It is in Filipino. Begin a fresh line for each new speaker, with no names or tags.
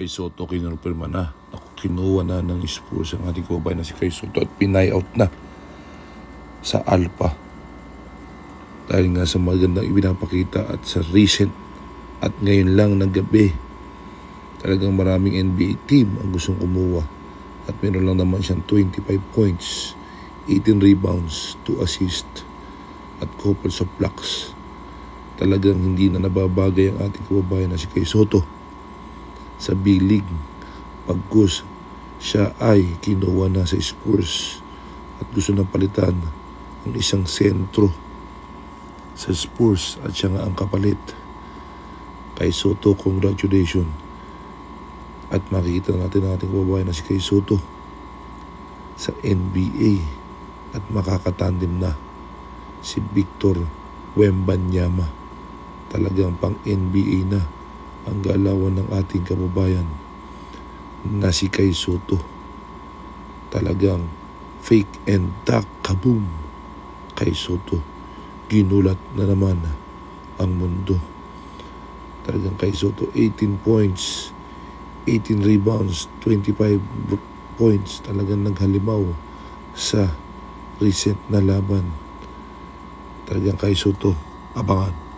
Kay Soto kinonfirma na. Kinuha na ng Spurs ang ating kababayan na si Kay Soto at pinay-out na sa Alpha. Dahil nga sa magandang ibinapakita at sa recent at ngayon lang ng gabi, talagang maraming NBA team ang gustong kumuha. At meron lang naman siyang 25 points, 18 rebounds, 2 assists at couples of blocks. Talagang hindi na nababagay ang ating kababayan na si Kay Soto sa B-League. Pagkus siya ay kinuha na sa Spurs at gusto nang palitan ang isang sentro sa Spurs at siya nga ang kapalit. Kay Soto, congratulations. At makikita natin ang ating kababayan na si Kay Soto sa NBA at makakatandem na si Victor Wembanyama. Talagang pang NBA na ang galawan ng ating kababayan na si Kay Soto. Talagang fake and duck, kaboom. Kay Soto, ginulat na naman ang mundo. Talagang Kay Soto, 18 points, 18 rebounds, 25 points. Talagang naghalimaw sa recent na laban. Talagang Kay Soto, abangan.